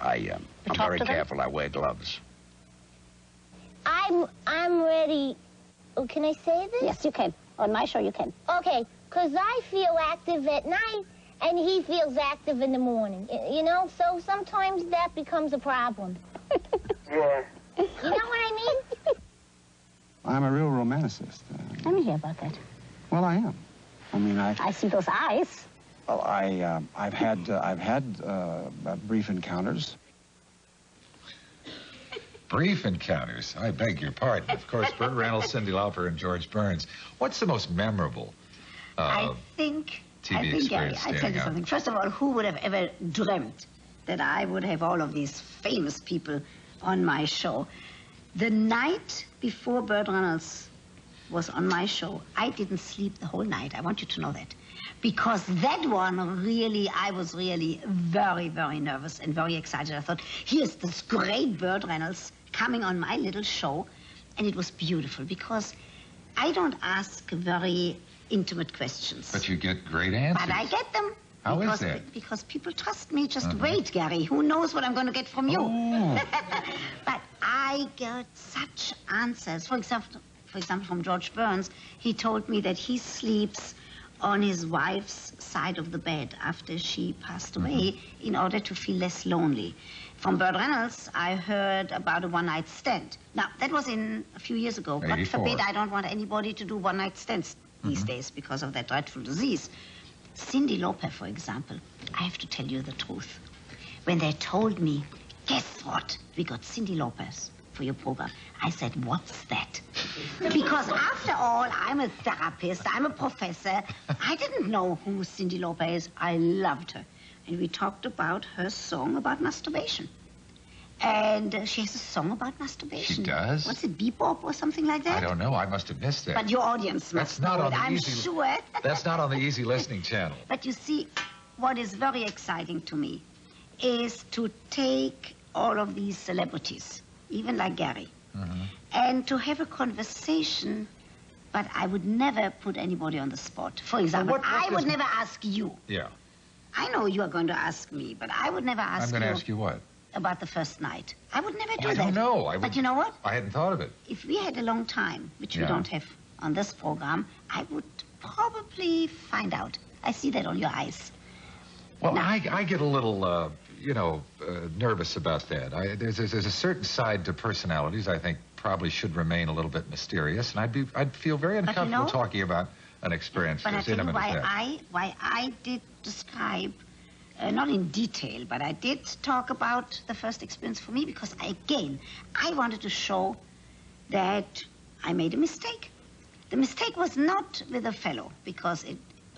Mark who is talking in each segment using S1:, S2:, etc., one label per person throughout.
S1: I'm very careful. I wear gloves.
S2: I'm ready. Oh, can I say this?
S3: Yes, you can. On my show, you can.
S2: Okay, because I feel active at night, and he feels active in the morning. You know, so sometimes that becomes a problem.
S4: Yeah.
S2: You know what I mean?
S5: I'm a real romanticist.
S3: Let me hear about that.
S5: Well, I am. I mean,
S3: I see those eyes.
S5: Well, I've had brief encounters.
S6: Brief encounters? I beg your pardon. Of course, Burt Reynolds, Cyndi Lauper, and George Burns. What's the most memorable
S7: I think,
S6: experience
S7: Gary, I'll tell you
S6: out?
S7: something. First of all, who would have ever dreamt that I would have all of these famous people on my show? The night before Burt Reynolds was on my show, I didn't sleep the whole night. I want you to know that. Because that one really, I was really very, very nervous and very excited. I thought, here's this great Burt Reynolds coming on my little show. And it was beautiful because I don't ask very intimate questions.
S6: But you get great answers.
S7: But I get them.
S6: How is that?
S7: Because people trust me. Just wait, Gary. Who knows what I'm going to get from you?
S6: Oh.
S7: But I got such answers. For example, from George Burns, he told me that he sleeps on his wife's side of the bed after she passed away in order to feel less lonely. From Burt Reynolds, I heard about a one-night stand. Now, that was a few years ago. God
S6: 84.
S7: forbid, I don't want anybody to do one-night stands these days because of that dreadful disease. Cyndi Lauper, for example, I have to tell you the truth. When they told me, guess what? We got Cyndi Lauper for your program. I said, what's that? Because after all, I'm a therapist, I'm a professor. I didn't know who Cyndi Lauper is. I loved her. And we talked about her song about masturbation. And she has a song about masturbation.
S6: She does?
S7: What's it, Bebop or something like that?
S6: I don't know. I must have missed that.
S7: But your audience must know it, I'm sure.
S6: That's not on the easy listening channel.
S7: But you see, what is very exciting to me is to take all of these celebrities, even like Gary, and to have a conversation, but I would never put anybody on the spot. For example, I would never ask you.
S6: Yeah.
S7: I know you are going to ask me, but I would never ask you.
S6: I'm going to ask you what?
S7: About the first night. I would never do
S6: I
S7: that.
S6: don't know.
S7: But you know what?
S6: I hadn't thought of it.
S7: If we had a long time, which we don't have on this program, I would probably find out. I see that on your eyes.
S6: Well, I get a little, nervous about that. There's a certain side to personalities I think probably should remain a little bit mysterious, and I'd feel very uncomfortable talking about an experience as intimate as that.
S7: Why I did describe, not in detail, but I did talk about the first experience for me because, I wanted to show that I made a mistake. The mistake was not with a fellow because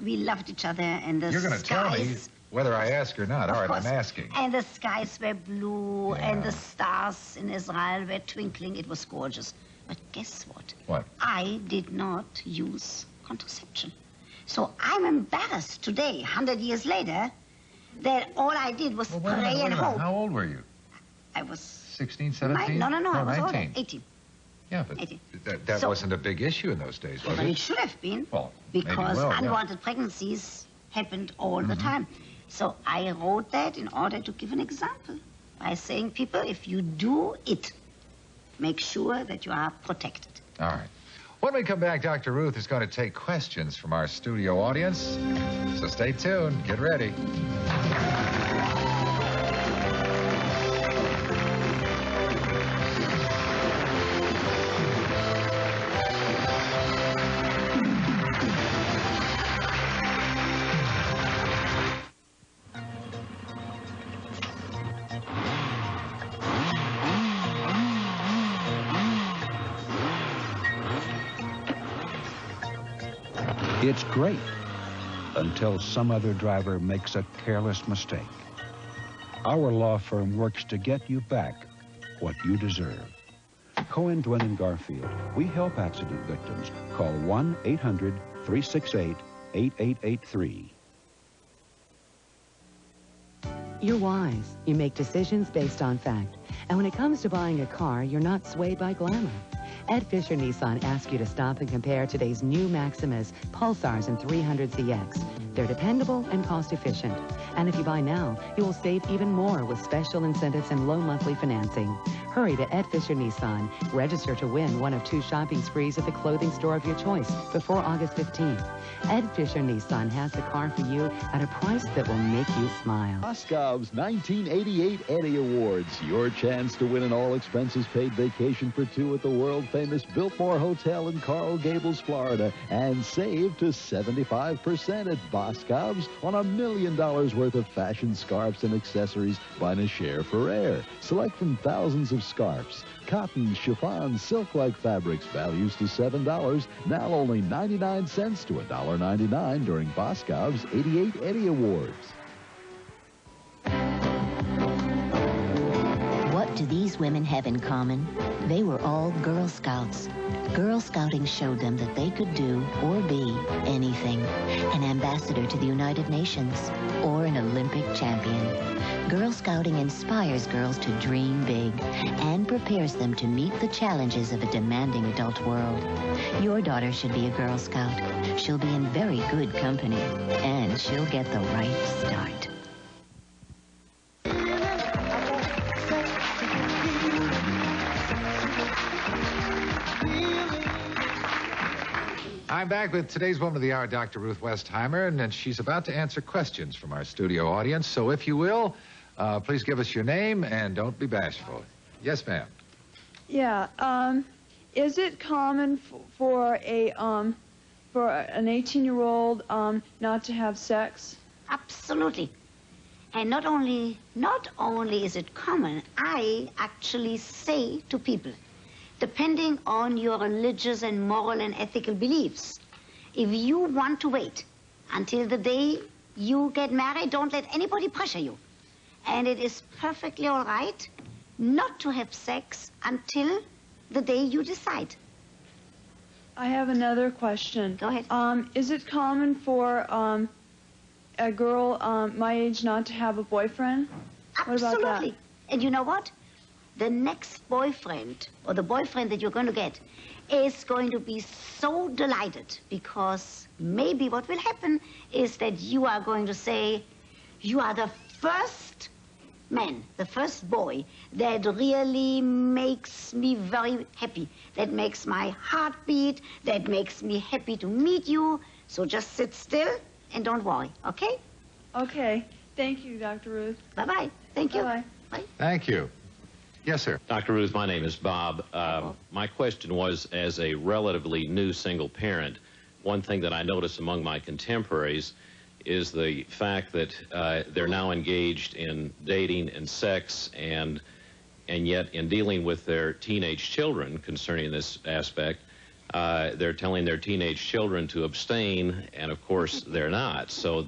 S7: we loved each other and the skies...
S6: You're going to tell me whether I ask or not. All right, I'm asking.
S7: And the skies were blue and the stars in Israel were twinkling. It was gorgeous. But guess what?
S6: What?
S7: I did not use contraception. So I'm embarrassed today, 100 years later, that all I did was pray and hope.
S6: How old were you?
S7: I was...
S6: 16, 17?
S7: No, I was
S6: 19.
S7: older, 18.
S6: Yeah, but
S7: 18.
S6: that wasn't a big issue in those days, was it?
S7: But it should have been, because unwanted pregnancies happened all the time. So I wrote that in order to give an example by saying, people, if you do it, make sure that you are protected.
S6: All right. When we come back, Dr. Ruth is going to take questions from our studio audience. So stay tuned. Get ready.
S8: It's great until some other driver makes a careless mistake. Our law firm works to get you back what you deserve. Cohen, Dwayne, and Garfield. We help accident victims. Call 1-800-368-8883.
S9: You're wise. You make decisions based on fact. And when it comes to buying a car, you're not swayed by glamour. Ed Fisher Nissan asks you to stop and compare today's new Maximas, Pulsars, and 300ZX. They're dependable and cost-efficient. And if you buy now, you will save even more with special incentives and low monthly financing. Hurry to Ed Fisher Nissan. Register to win one of 2 shopping sprees at the clothing store of your choice before August 15th. Ed Fisher Nissan has the car for you at a price that will make you smile.
S4: Boscov's 1988 Eddie Awards. Your chance to win an all-expenses-paid vacation for 2 at the world-famous Biltmore Hotel in Coral Gables, Florida. And save to 75% at Boscov's on $1 million worth of fashion scarves and accessories by Nicher Ferrer. Select from thousands of scarves. Cotton, chiffon, silk-like fabrics, values to $7, now only 99 cents to $1.99 during Boscov's 88 Eddie Awards.
S10: What do these women have in common? They were all Girl Scouts. Girl Scouting showed them that they could do or be anything. An ambassador to the United Nations or an Olympic champion. Girl Scouting inspires girls to dream big and prepares them to meet the challenges of a demanding adult world. Your daughter should be a Girl Scout. She'll be in very good company, and she'll get the right start.
S6: I'm back with today's Woman of the Hour, Dr. Ruth Westheimer, and she's about to answer questions from our studio audience. So if you will, please give us your name and don't be bashful. Yes, ma'am.
S11: Yeah. Is it common for an 18-year-old not to have sex?
S7: Absolutely. And not only is it common, I actually say to people, depending on your religious and moral and ethical beliefs, if you want to wait until the day you get married, don't let anybody pressure you. And it is perfectly all right not to have sex until the day you decide.
S11: I have another question.
S7: Go ahead.
S11: Is it common for a girl my age not to have a boyfriend?
S7: Absolutely.
S11: What about that?
S7: And you know what? The next boyfriend, or the boyfriend that you're going to get, is going to be so delighted, because maybe what will happen is that you are going to say, you are the first man, the first boy that really makes me very happy, that makes my heart beat, that makes me happy to meet you. So just sit still and don't worry, okay?
S11: Okay. Thank you, Dr. Ruth.
S7: Bye-bye. Thank you.
S11: Bye-bye.
S7: Bye.
S6: Thank you. Yes, sir.
S12: Dr. Ruth, my name is Bob. My question was, as a relatively new single parent, one thing that I notice among my contemporaries is the fact that they're now engaged in dating and sex, and yet in dealing with their teenage children concerning this aspect, they're telling their teenage children to abstain, and of course they're not. So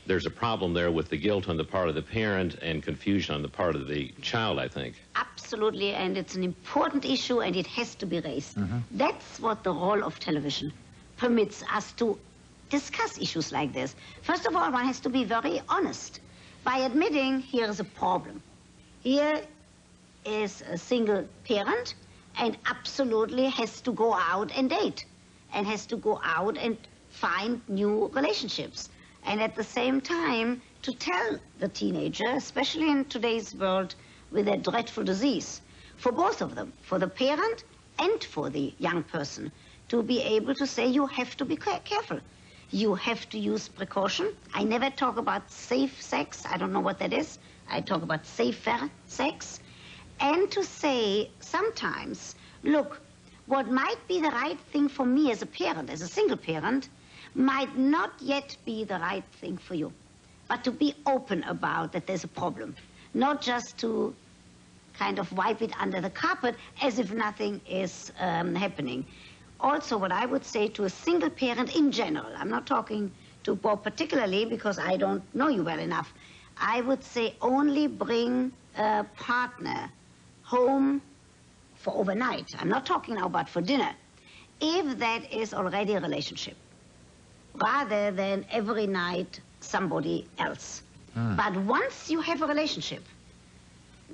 S12: there's a problem there with the guilt on the part of the parent and confusion on the part of the child, I think.
S7: Absolutely, and it's an important issue, and it has to be raised. That's what the role of television permits us to discuss issues like this. First of all, one has to be very honest by admitting here is a problem. Here is a single parent and absolutely has to go out and date and has to go out and find new relationships. And at the same time, to tell the teenager, especially in today's world with a dreadful disease, for both of them, for the parent and for the young person, to be able to say, you have to be careful. You have to use precaution. I never talk about safe sex. I don't know what that is. I talk about safer sex. And to say sometimes, look, what might be the right thing for me as a parent, as a single parent, might not yet be the right thing for you. But to be open about that there's a problem. Not just to kind of wipe it under the carpet as if nothing is happening. Also, what I would say to a single parent in general, I'm not talking to Bob particularly because I don't know you well enough. I would say only bring a partner home for overnight. I'm not talking now about for dinner. If that is already a relationship, rather than every night somebody else. But once you have a relationship,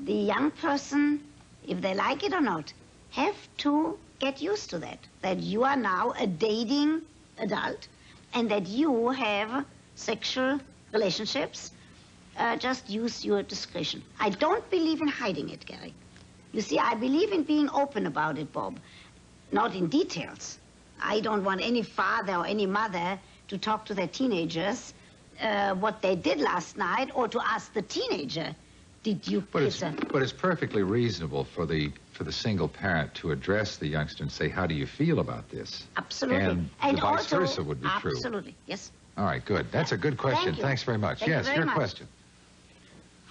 S7: the young person, if they like it or not, have to get used to that you are now a dating adult and that you have sexual relationships. Just use your discretion. I don't believe in hiding it, Gary. You see, I believe in being open about it, Bob. Not in details. I don't want any father or any mother to talk to their teenagers what they did last night, or to ask the teenager, did you kiss her?
S6: But it's perfectly reasonable for the single parent to address the youngster and say, how do you feel about this?
S7: Absolutely.
S6: And the vice versa would be true.
S7: Absolutely, yes.
S6: All right, good. That's a good question. Thanks very much. Yes, your question.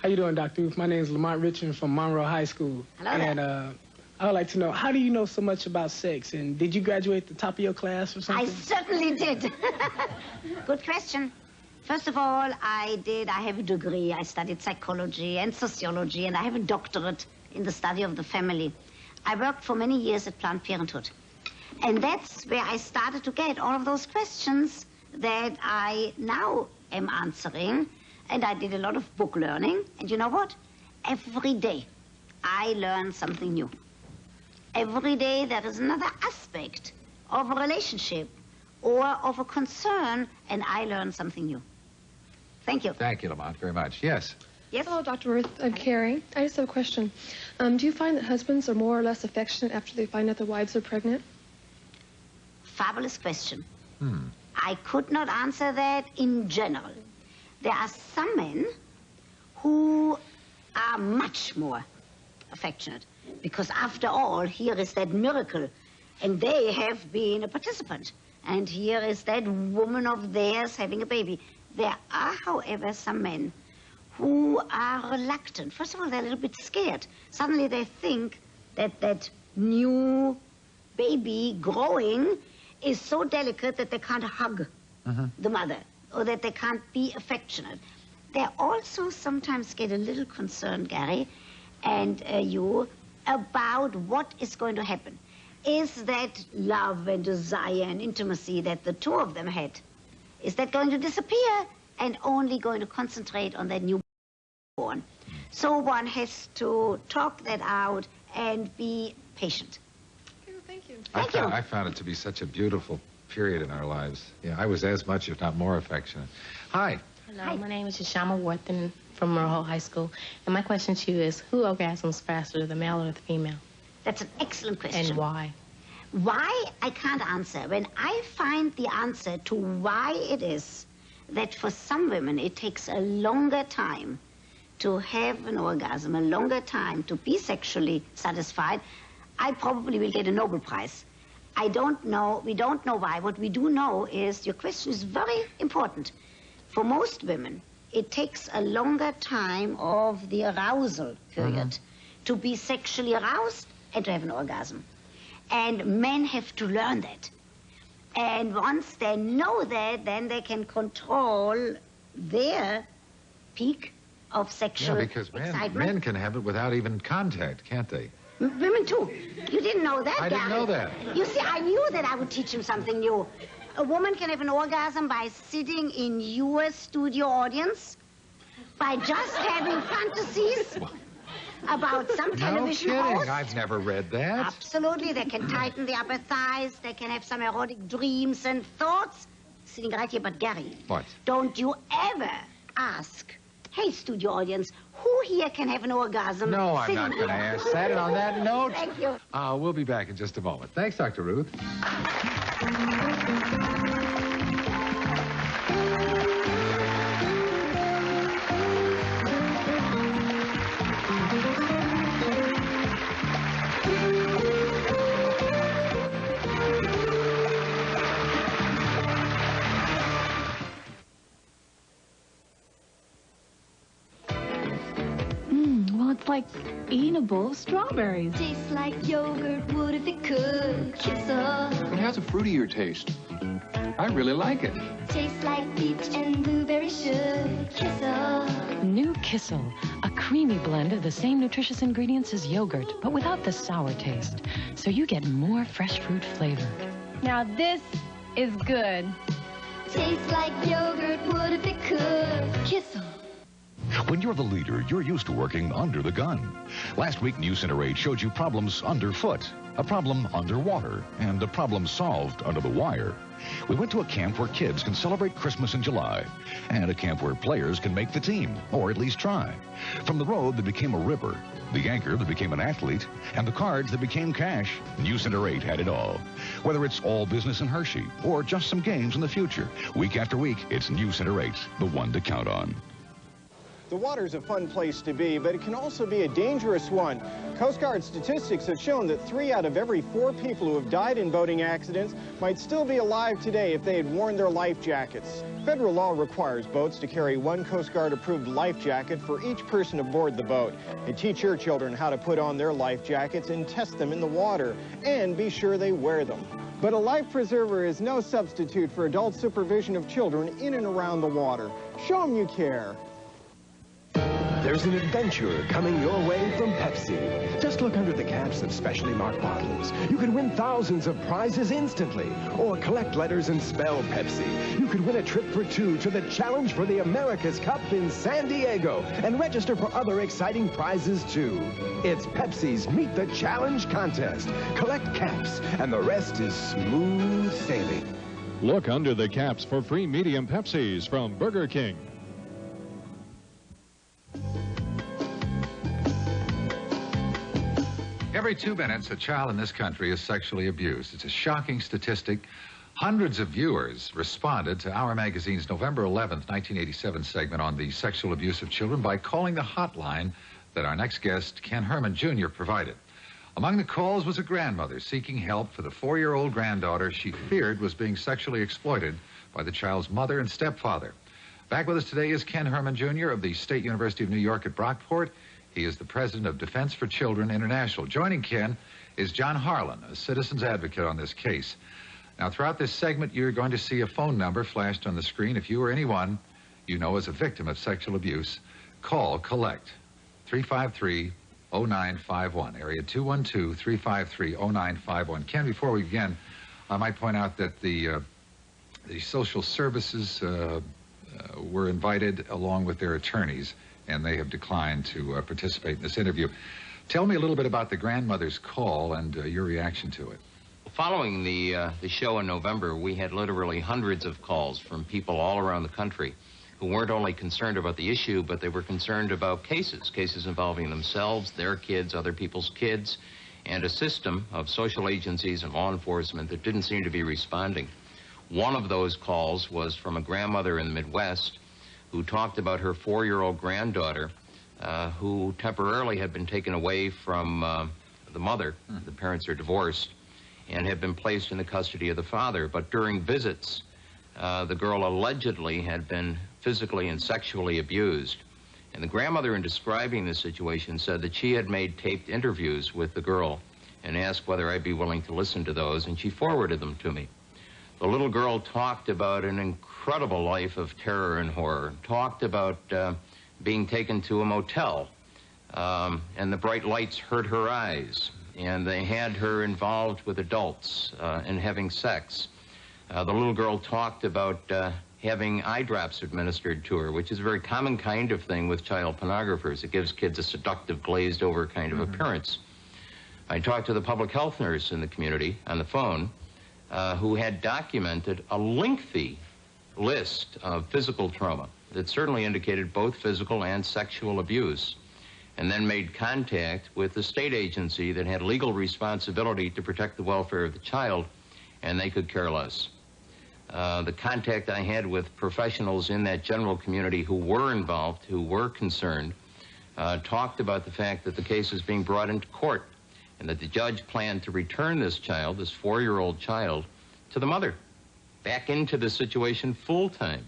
S13: How you doing, Dr. Ruth? My name is Lamont Richmond from Monroe High School.
S7: Hello
S13: and I would like to know, how do you know so much about sex? And did you graduate at the top of your class or something?
S7: I certainly did. Good question. First of all, I have a degree. I studied psychology and sociology, and I have a doctorate in the study of the family. I worked for many years at Planned Parenthood. And that's where I started to get all of those questions that I now am answering. And I did a lot of book learning. And you know what? Every day I learn something new. Every day there is another aspect of a relationship or of a concern, and I learn something new. Thank you.
S6: Thank you, Lamont, very much. Yes?
S7: Yes?
S14: Hello, Dr. Ruth. I'm Carrie. I just have a question. Do you find that husbands are more or less affectionate after they find out their wives are pregnant?
S7: Fabulous question. I could not answer that in general. There are some men who are much more affectionate, because after all, here is that miracle, and they have been a participant, and here is that woman of theirs having a baby. There are, however, some men who are reluctant. First of all, they're a little bit scared. Suddenly they think that that new baby growing is so delicate that they can't hug the mother, or that they can't be affectionate. They also sometimes get a little concerned, Gary, and you, about what is going to happen. Is that love and desire and intimacy that the two of them had, is that going to disappear and only going to concentrate on that newborn? So one has to talk that out and be patient.
S14: Okay, well, thank you.
S6: I found it to be such a beautiful period in our lives. Yeah, I was as much, if not more, affectionate. Hi.
S15: Hello, my name is Shashama Worthen from Monroe High School. And my question to you is, who orgasms faster, the male or the female?
S7: That's an excellent question.
S15: And why?
S7: Why, I can't answer. When I find the answer to why it is that for some women it takes a longer time to have an orgasm, a longer time to be sexually satisfied, I probably will get a Nobel Prize. I don't know, we don't know why. What we do know is, your question is very important. For most women, it takes a longer time of the arousal period to be sexually aroused and to have an orgasm. And men have to learn that. And once they know that, then they can control their peak of sexual excitement.
S6: Men can have it without even contact, can't they?
S7: Women too. You didn't know that,
S6: I didn't know that.
S7: You see, I knew that I would teach him something new. A woman can have an orgasm by sitting in your studio audience, by just having fantasies about some television
S6: No kidding.
S7: host.
S6: I've never read that.
S7: Absolutely. They can tighten the upper thighs. They can have some erotic dreams and thoughts. Sitting right here, but Gary.
S6: What?
S7: Don't you ever ask, hey, studio audience, who here can have an orgasm?
S6: No, I'm not going to ask that. And on that note,
S7: Thank you.
S6: We'll be back in just a moment. Thanks, Dr. Ruth.
S16: It's like eating a bowl of strawberries.
S17: Tastes like yogurt would if it could. Kiss up.
S18: It has a fruitier taste. I really like it.
S17: Tastes like peach and blueberry should. Kiss up.
S19: New Kissel, a creamy blend of the same nutritious ingredients as yogurt, but without the sour taste. So you get more fresh fruit flavor.
S16: Now this is good.
S17: Tastes like yogurt would if it could. Kiss up.
S20: When you're the leader, you're used to working under the gun. Last week, News Center 8 showed you problems underfoot, a problem underwater, and a problem solved under the wire. We went to a camp where kids can celebrate Christmas in July, and a camp where players can make the team, or at least try. From the road that became a river, the anchor that became an athlete, and the cards that became cash, News Center 8 had it all. Whether it's all business in Hershey, or just some games in the future, week after week, it's News Center 8, the one to count on.
S21: The water's a fun place to be, but it can also be a dangerous one. Coast Guard statistics have shown that 3 out of every 4 people who have died in boating accidents might still be alive today if they had worn their life jackets. Federal law requires boats to carry 1 Coast Guard-approved life jacket for each person aboard the boat. And teach your children how to put on their life jackets and test them in the water, and be sure they wear them. But a life preserver is no substitute for adult supervision of children in and around the water. Show them you care.
S22: There's an adventure coming your way from Pepsi. Just look under the caps of specially marked bottles. You could win thousands of prizes instantly. Or collect letters and spell Pepsi. You could win a trip for 2 to the Challenge for the America's Cup in San Diego. And register for other exciting prizes, too. It's Pepsi's Meet the Challenge contest. Collect caps, and the rest is smooth sailing.
S23: Look under the caps for free medium Pepsis from Burger King.
S6: Every 2 minutes, a child in this country is sexually abused. It's a shocking statistic. Hundreds of viewers responded to our magazine's November 11th, 1987 segment on the sexual abuse of children by calling the hotline that our next guest, Ken Herrmann, Jr., provided. Among the calls was a grandmother seeking help for the 4-year-old granddaughter she feared was being sexually exploited by the child's mother and stepfather. Back with us today is Ken Herrmann, Jr. of the State University of New York at Brockport. He is the president of Defense for Children International. Joining Ken is John Harlan, a citizen's advocate on this case. Now, throughout this segment, you're going to see a phone number flashed on the screen. If you or anyone you know is a victim of sexual abuse, call COLLECT, 353-0951, area 212-353-0951. Ken, before we begin, I might point out that the social services were invited along with their attorneys, and they have declined to participate in this interview. Tell me a little bit about the grandmother's call and your reaction to it.
S24: Following the show in November, we had literally hundreds of calls from people all around the country who weren't only concerned about the issue, but they were concerned about cases involving themselves, their kids, other people's kids, and a system of social agencies and law enforcement that didn't seem to be responding. One of those calls was from a grandmother in the Midwest who talked about her 4-year-old granddaughter who temporarily had been taken away from the mother. The parents are divorced and had been placed in the custody of the father. But during visits, the girl allegedly had been physically and sexually abused. And the grandmother, in describing the situation, said that she had made taped interviews with the girl and asked whether I'd be willing to listen to those, and she forwarded them to me. The little girl talked about an incredible life of terror and horror, talked about being taken to a motel, and the bright lights hurt her eyes, and they had her involved with adults and having sex. The little girl talked about having eye drops administered to her, which is a very common kind of thing with child pornographers. It gives kids a seductive, glazed-over kind of appearance. I talked to the public health nurse in the community on the phone, who had documented a lengthy list of physical trauma that certainly indicated both physical and sexual abuse, and then made contact with the state agency that had legal responsibility to protect the welfare of the child, and they could care less. The contact I had with professionals in that general community who were involved, who were concerned, talked about the fact that the case is being brought into court and that the judge planned to return this child, this 4-year-old child, to the mother, back into the situation full-time.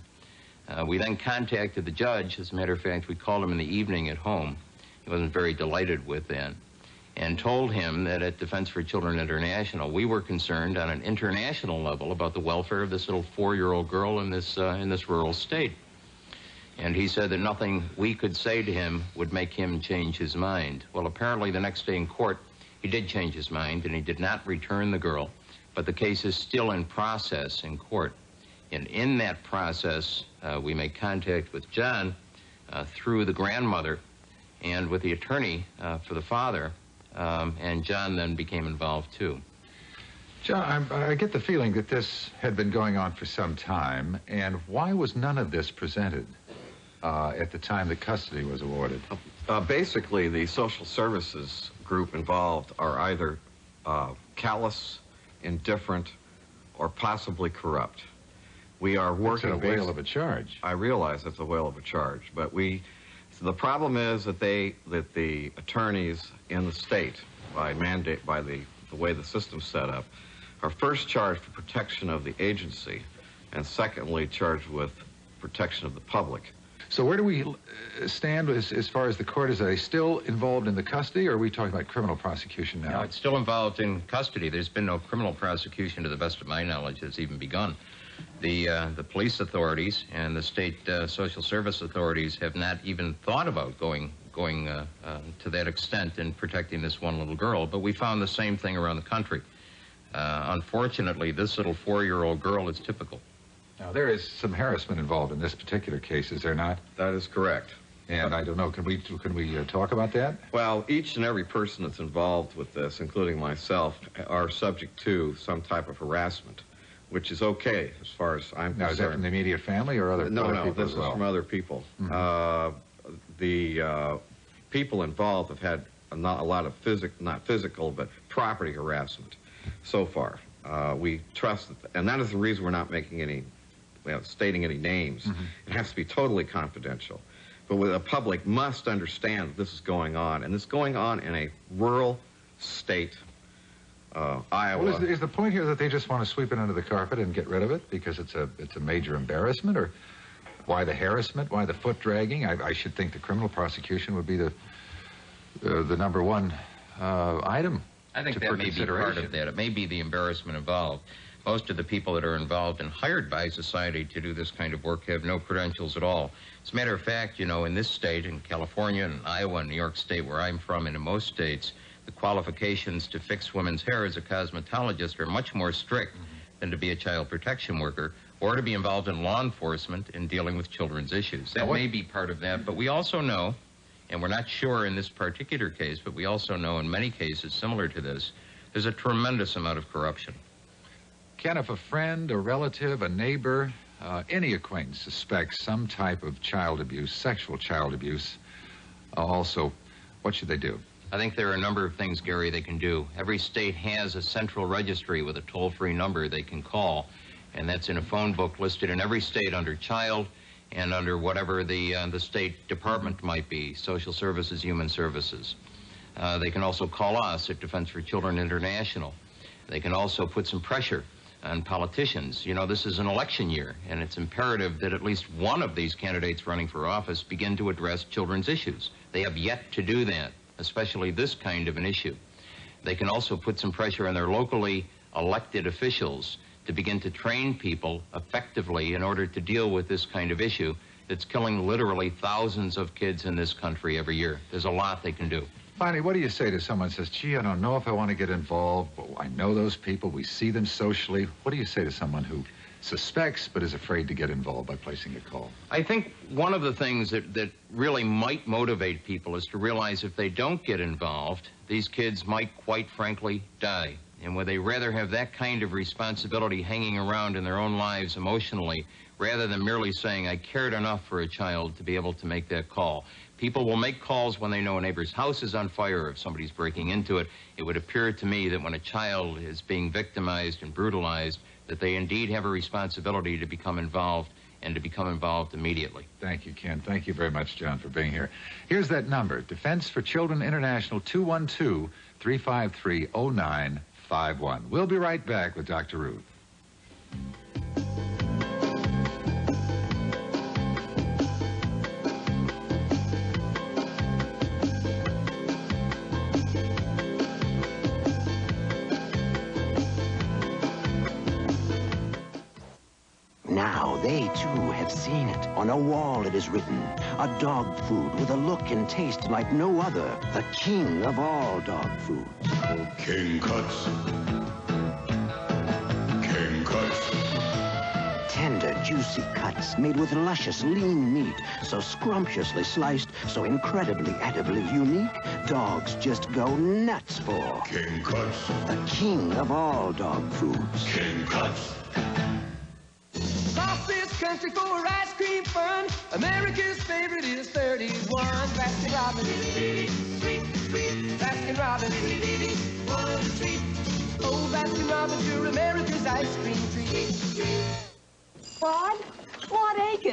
S24: We then contacted the judge. As a matter of fact, we called him in the evening at home. He wasn't very delighted with that, and told him that at Defense for Children International, we were concerned on an international level about the welfare of this little 4-year-old girl in this rural state. And he said that nothing we could say to him would make him change his mind. Well, apparently the next day in court, he did change his mind, and he did not return the girl, but the case is still in process in court. And in that process, we made contact with John, through the grandmother and with the attorney for the father, and John then became involved too.
S6: John, I get the feeling that this had been going on for some time, and why was none of this presented at the time that custody was awarded?
S1: Basically, the social services group involved are either callous, indifferent, or possibly corrupt. We are working...
S6: That's a whale of a charge.
S1: I realize it's a whale of a charge, but so the problem is that the attorneys in the state, by mandate, by the way the system's set up, are first charged for protection of the agency, and secondly charged with protection of the public.
S6: So where do we stand as far as the court? Is they still involved in the custody, or are we talking about criminal prosecution now?
S24: No, it's still involved in custody. There's been no criminal prosecution, to the best of my knowledge, that's even begun. The police authorities and the state social service authorities have not even thought about going to that extent in protecting this one little girl, but we found the same thing around the country. Unfortunately, this little 4-year-old girl is typical.
S6: Now, there is some harassment involved in this particular case, is there not?
S1: That is correct.
S6: And I don't know, can we talk about that?
S1: Well, each and every person that's involved with this, including myself, are subject to some type of harassment, which is okay as far as I'm concerned.
S6: Now, is that from the immediate family or other people?
S1: No, this is from other people.
S6: Mm-hmm.
S1: The people involved have had not a lot of not physical, but property harassment so far. We trust that, and that is the reason we're not making stating any names. Mm-hmm. It has to be totally confidential. But the public must understand that this is going on, and it's going on in a rural state, Iowa.
S6: Well, is the point here that they just want to sweep it under the carpet and get rid of it because it's a major embarrassment, or why the harassment, why the foot dragging? I should think the criminal prosecution would be the number one item.
S24: I think that may be part of that. It may be the embarrassment involved. Most of the people that are involved and hired by society to do this kind of work have no credentials at all. As a matter of fact, you know, in this state, in California and Iowa and New York State, where I'm from, and in most states, the qualifications to fix women's hair as a cosmetologist are much more strict than to be a child protection worker or to be involved in law enforcement in dealing with children's issues. That may be part of that, but we also know, and we're not sure in this particular case, but we also know in many cases similar to this, there's a tremendous amount of corruption.
S6: Ken, if a friend, a relative, a neighbor, any acquaintance suspects some type of child abuse, sexual child abuse, also, what should they do?
S24: I think there are a number of things, Gary, they can do. Every state has a central registry with a toll-free number they can call, and that's in a phone book listed in every state under child and under whatever the state department might be, social services, human services. They can also call us at Defense for Children International. They can also put some pressure on politicians. You know, this is an election year, and it's imperative that at least one of these candidates running for office begin to address children's issues. They have yet to do that, especially this kind of an issue. They can also put some pressure on their locally elected officials to begin to train people effectively in order to deal with this kind of issue that's killing literally thousands of kids in this country every year. There's a lot they can do.
S6: Finally, what do you say to someone who says, gee, I don't know if I want to get involved, but I know those people, we see them socially. What do you say to someone who suspects but is afraid to get involved by placing a call?
S24: I think one of the things that really might motivate people is to realize if they don't get involved, these kids might quite frankly die. And would they rather have that kind of responsibility hanging around in their own lives emotionally rather than merely saying, I cared enough for a child to be able to make that call. People will make calls when they know a neighbor's house is on fire or if somebody's breaking into it. It would appear to me that when a child is being victimized and brutalized, that they indeed have a responsibility to become involved and to become involved immediately.
S6: Thank you, Ken. Thank you very much, John, for being here. Here's that number, Defense for Children International, 212-353-0951. We'll be right back with Dr. Ruth.
S2: Now they, too, have seen it. On a wall it is written, a dog food with a look and taste like no other, the king of all dog foods.
S3: King Cuts. King Cuts.
S2: Tender juicy cuts made with luscious lean meat, so scrumptiously sliced, so incredibly edibly unique, dogs just go nuts for.
S3: King Cuts.
S2: The king of all dog foods.
S3: King Cuts.
S5: Across this country for ice cream fun, America's favorite is 31. Baskin Robbins. Baskin Robbins. What a treat. Oh, Baskin Robbins, you're America's ice cream treat.
S16: Claude? Claude Aiken.